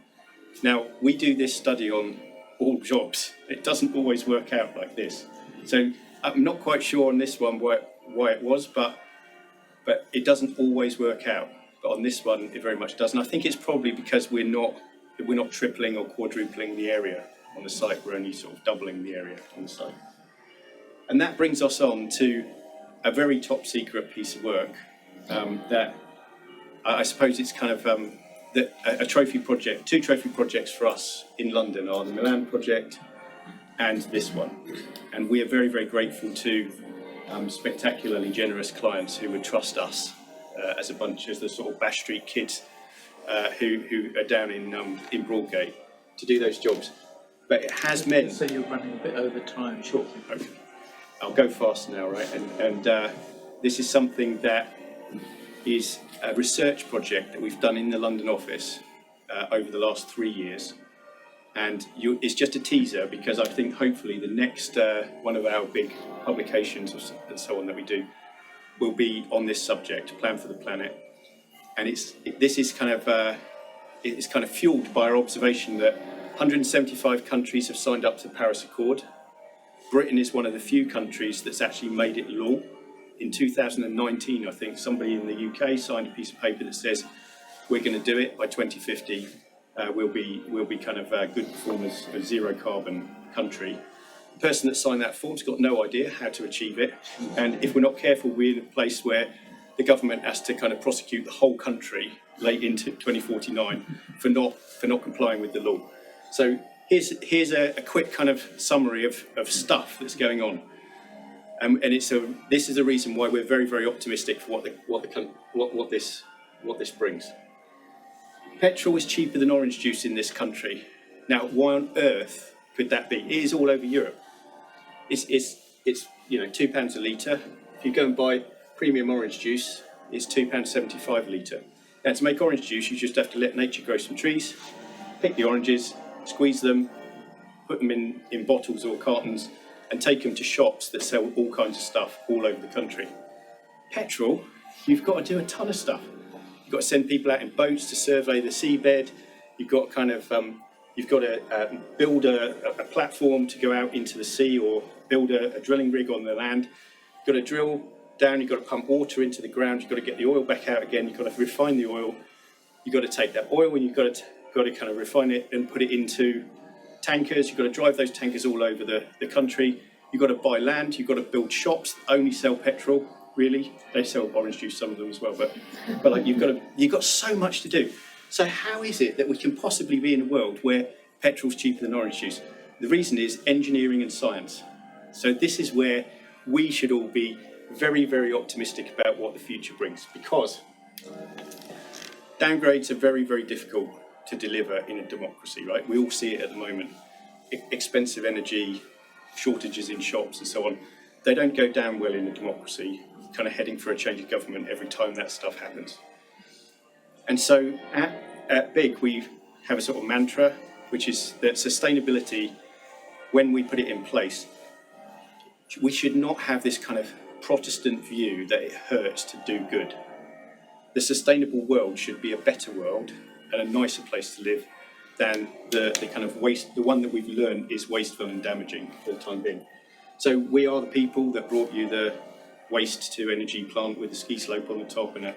Now, we do this study on all jobs. It doesn't always work out like this. So I'm not quite sure on this one why it was, but it doesn't always work out. But on this one, it very much does. And I think it's probably because we're not tripling or quadrupling the area on the site. We're only sort of doubling the area on the site. And that brings us on to a very top secret piece of work that I suppose it's kind of a trophy project. 2 trophy projects for us in London are the Milan project and this one. And we are very, very grateful to spectacularly generous clients who would trust us as the sort of Bash Street kids who are down in Broadgate to do those jobs. But it has meant... So you're running a bit over time. Sure. Okay. I'll go fast now, right? And this is something that is a research project that we've done in the London office over the last 3 years. And it's just a teaser because I think hopefully the next one of our big publications and so on that we do will be on this subject, Plan for the Planet. And this is kind of fueled by our observation that 175 countries have signed up to the Paris Accord. Britain is one of the few countries that's actually made it law. In 2019, I think somebody in the UK signed a piece of paper that says we're going to do it by 2050. We'll be kind of good performers, a zero carbon country. The person that signed that form's got no idea how to achieve it, and if we're not careful, we're in a place where the government has to kind of prosecute the whole country late into 2049 for not complying with the law. So here's a quick kind of summary of stuff that's going on, and this is a reason why we're very, very optimistic for what this brings. Petrol is cheaper than orange juice in this country. Now, why on earth could that be? It is all over Europe. It's £2 a litre. If you go and buy premium orange juice, it's £2.75 a litre. Now, to make orange juice, you just have to let nature grow some trees, pick the oranges, squeeze them, put them in bottles or cartons, and take them to shops that sell all kinds of stuff all over the country. Petrol, you've got to do a ton of stuff. You've got to send people out in boats to survey the seabed. You've got kind of You've got to build a platform to go out into the sea, or build a drilling rig on the land. You've got to drill down, you've got to pump water into the ground, you've got to get the oil back out again, you've got to refine the oil, you've got to take that oil and you've got to kind of refine it and put it into tankers, you've got to drive those tankers all over the country, you've got to buy land, you've got to build shops that only sell petrol, really. They sell orange juice, some of them as well, but like you've got so much to do. So how is it that we can possibly be in a world where petrol's cheaper than orange juice? The reason is engineering and science. So this is where we should all be very, very optimistic about what the future brings, because downgrades are very, very difficult to deliver in a democracy, right? We all see it at the moment. Expensive energy, shortages in shops and so on. They don't go down well in a democracy, kind of heading for a change of government every time that stuff happens. And so at BIG, we have a sort of mantra, which is that sustainability, when we put it in place, we should not have this kind of Protestant view that it hurts to do good. The sustainable world should be a better world and a nicer place to live than the kind of waste, the one that we've learned is wasteful and damaging for the time being. So we are the people that brought you the waste to energy plant with a ski slope on the top and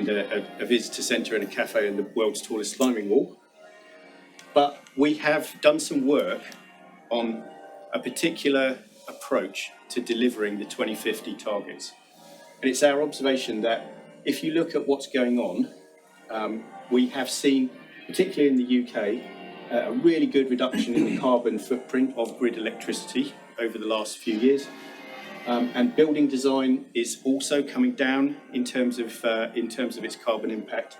a visitor centre and a cafe and the world's tallest climbing wall. But we have done some work on a particular approach to delivering the 2050 targets. And it's our observation that if you look at what's going on, we have seen, particularly in the UK, a really good reduction in the carbon footprint of grid electricity over the last few years. And building design is also coming down in terms of its carbon impact.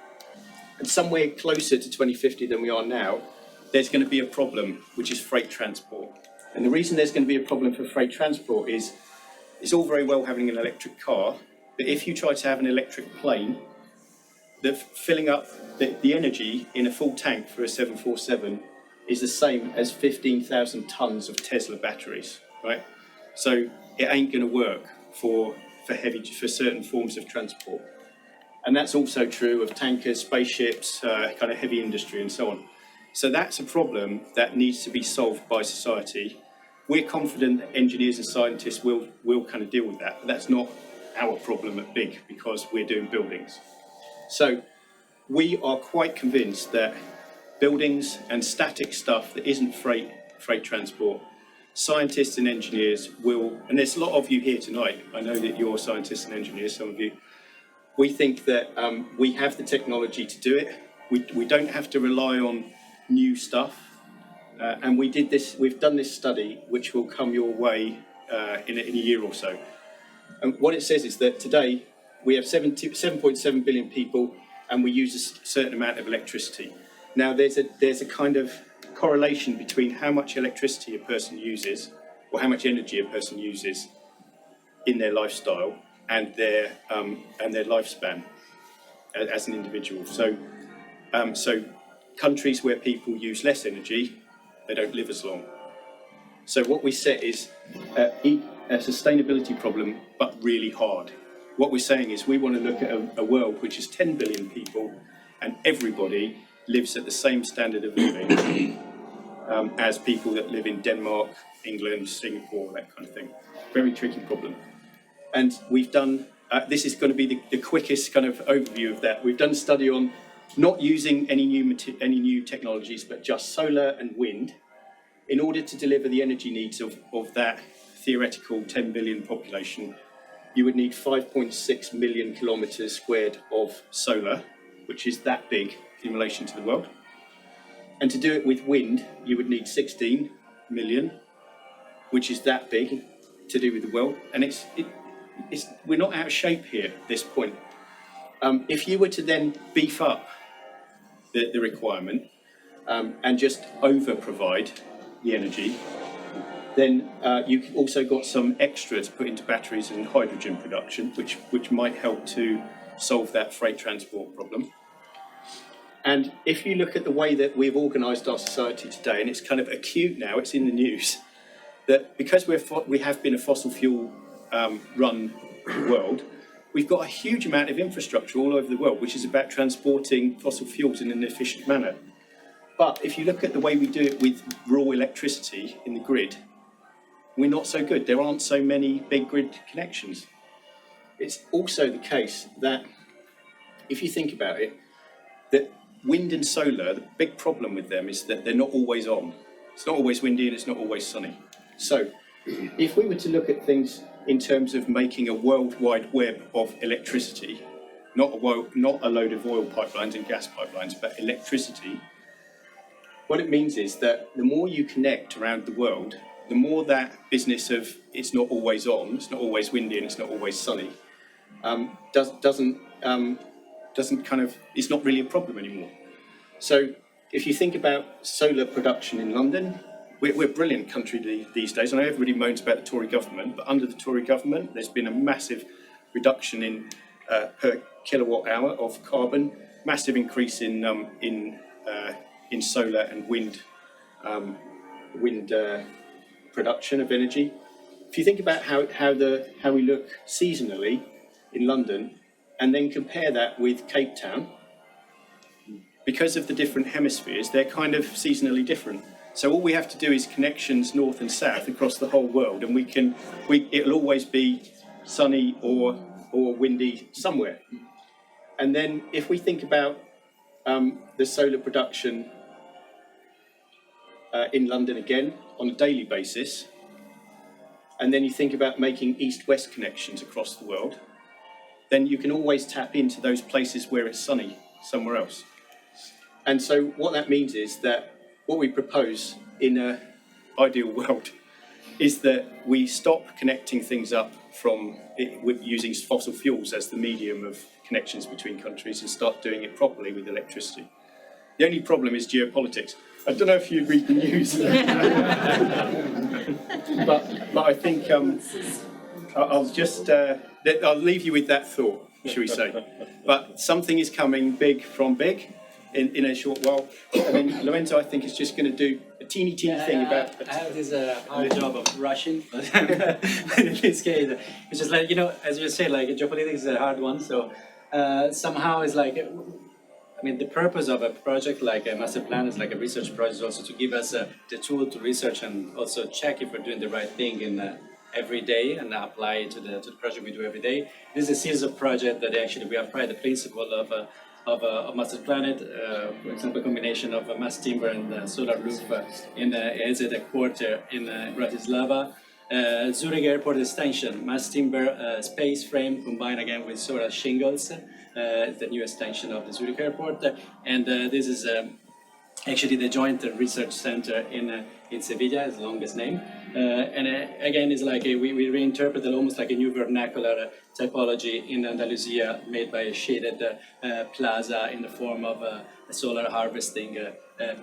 And somewhere closer to 2050 than we are now, there's going to be a problem, which is freight transport. And the reason there's going to be a problem for freight transport is it's all very well having an electric car, but if you try to have an electric plane, filling up the energy in a full tank for a 747 is the same as 15,000 tons of Tesla batteries, right? So it ain't going to work for certain forms of transport. And that's also true of tankers, spaceships, kind of heavy industry and so on. So that's a problem that needs to be solved by society. We're confident that engineers and scientists will kind of deal with that, but that's not our problem at BIG because we're doing buildings. So we are quite convinced that buildings and static stuff that isn't freight transport, scientists and engineers will, and there's a lot of you here tonight, I know that you're scientists and engineers, some of you, we think that we have the technology to do it. We don't have to rely on new stuff. And we've done this study, which will come your way in a year or so. And what it says is that today we have 7.7 billion people and we use a certain amount of electricity. Now there's a kind of correlation between how much electricity a person uses or how much energy a person uses in their lifestyle and their lifespan as an individual. So countries where people use less energy, they don't live as long. So what we set is a sustainability problem, but really hard. What we're saying is we want to look at a world which is 10 billion people and everybody lives at the same standard of living as people that live in Denmark, England, Singapore, that kind of thing. Very tricky problem. And we've done, this is going to be the quickest kind of overview of that. We've done a study on not using any new technologies, but just solar and wind in order to deliver the energy needs of that theoretical 10 billion population. You would need 5.6 million kilometres squared of solar, which is that big in relation to the world. And to do it with wind, you would need 16 million, which is that big to do with the world. And we're not out of shape here at this point. If you were to then beef up the requirement and just over-provide the energy, then you've also got some extra to put into batteries and hydrogen production, which might help to solve that freight transport problem. And if you look at the way that we've organised our society today, and it's kind of acute now, it's in the news, that because we have been a fossil fuel run world, we've got a huge amount of infrastructure all over the world, which is about transporting fossil fuels in an efficient manner. But if you look at the way we do it with raw electricity in the grid, we're not so good. There aren't so many big grid connections. It's also the case that if you think about it, that wind and solar, the big problem with them is that they're not always on. It's not always windy and it's not always sunny. So if we were to look at things in terms of making a worldwide web of electricity, not a load of oil pipelines and gas pipelines, but electricity, what it means is that the more you connect around the world, the more that business of it's not always on, it's not always windy and it's not always sunny, it's not really a problem anymore. So if you think about solar production in London, we're a brilliant country these days. I know everybody moans about the Tory government, but under the Tory government, there's been a massive reduction in per kilowatt hour of carbon, massive increase in solar and wind production of energy. If you think about how we look seasonally in London, and then compare that with Cape Town, because of the different hemispheres, they're kind of seasonally different. So all we have to do is connections north and south across the whole world, and it'll always be sunny or windy somewhere. And then if we think about the solar production in London again on a daily basis, and then you think about making east-west connections across the world, then you can always tap into those places where it's sunny somewhere else. And so what that means is that what we propose in an ideal world is that we stop connecting things up with using fossil fuels as the medium of connections between countries and start doing it properly with electricity. The only problem is geopolitics. I don't know if you read the news, but I think I'll leave you with that thought, shall we say. But something is coming big from big in a short while. And then Lorenzo, I think, is just going to do a teeny thing about... I have this hard job of rushing, but in this case, it's just like, as you say, like geopolitics is a hard one. So somehow it's like, the purpose of a project like a master plan is like a research project is also to give us the tool to research and also check if we're doing the right thing in every day and apply it to the project we do every day. This is a series of projects that actually we apply the principle of Master Planet, for example, a combination of mass timber and solar roof in the quarter in Bratislava. Zurich Airport extension, mass timber space frame combined again with solar shingles, the new extension of the Zurich Airport. And this is actually the Joint Research Center in Sevilla, is the longest name. And again, it's like we reinterpreted almost like a new vernacular typology in Andalusia made by a shaded plaza in the form of solar harvesting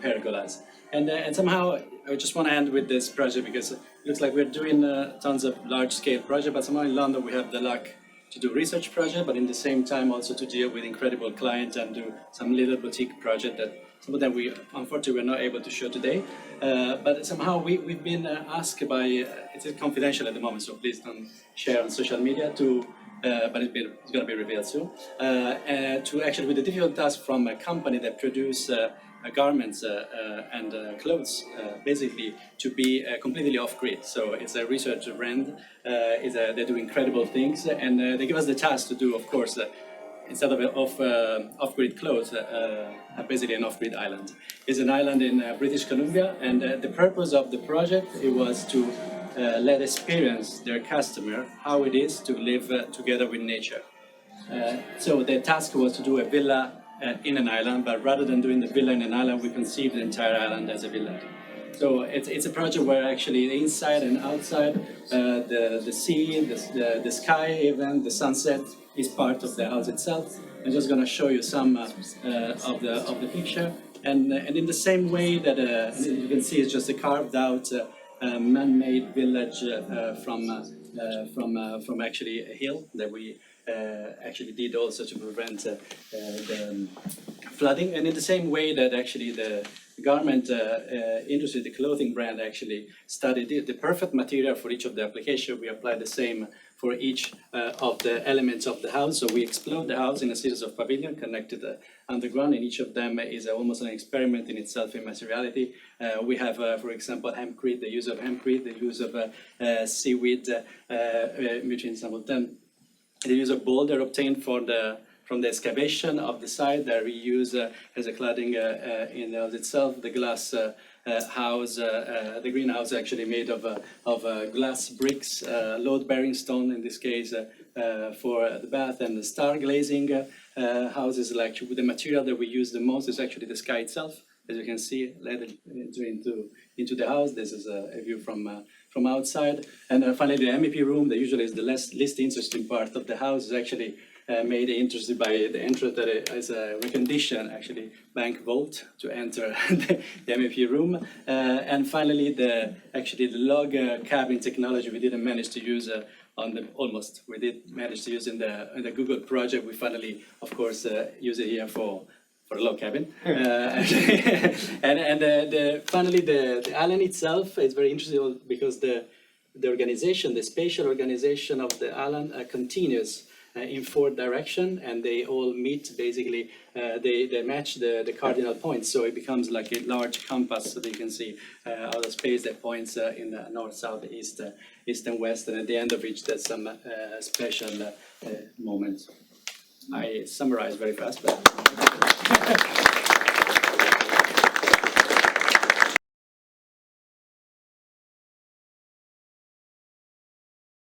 pergolas. And somehow, I just want to end with this project because it looks like we're doing tons of large-scale projects, but somehow in London we have the luck to do research project, but in the same time also to deal with incredible clients and do some little boutique project that some of them we unfortunately were not able to show today. But somehow we've been asked by, it's confidential at the moment, so please don't share on social media but it's going to be revealed soon, to actually with the difficult task from a company that produce garments and clothes, basically to be completely off-grid. So it's a research brand, they do incredible things, and they give us the task to do, of course, instead of off-grid clothes, basically an off-grid island. It's an island in British Columbia, and the purpose of the project it was to let experience their customer how it is to live together with nature. So the task was to do a villa in an island, but rather than doing the villa in an island, we conceived the entire island as a villa. So it's a project where actually the inside and outside, the sea, the sky, even the sunset is part of the house itself. I'm just going to show you some of the picture, and in the same way that you can see, it's just a carved out man-made village from actually a hill that we actually did also to prevent the flooding, and in the same way that actually the garment industry, the clothing brand actually studied the perfect material for each of the application. We applied the same for each of the elements of the house. So we explode the house in a series of pavilions connected underground, and each of them is almost an experiment in itself in materiality. We have, for example, hempcrete, the use of hempcrete, the use of seaweed, between some of them, the use of boulder obtained from the excavation of the site that we use as a cladding in the house itself. The glass house, the greenhouse actually made of glass bricks, load-bearing stone in this case for the bath, and the star glazing houses. Like the material that we use the most is actually the sky itself. As you can see, later into the house. This is a view from outside. And finally, the MEP room, that usually is the least interesting part of the house, is actually made interesting by the entrance that is a reconditioned actually bank vault to enter the MEP room. And finally, the log cabin technology we didn't manage to use we did manage to use in the Google project. We finally, of course, use it here for a log cabin. Finally, the island itself is very interesting because the organization, the spatial organization of the island continues in 4 directions, and they all meet basically, they match the cardinal points, so it becomes like a large compass that you can see out of space that points in the north, south, east, and west, and at the end of each there's some special moments. I summarize very fast, but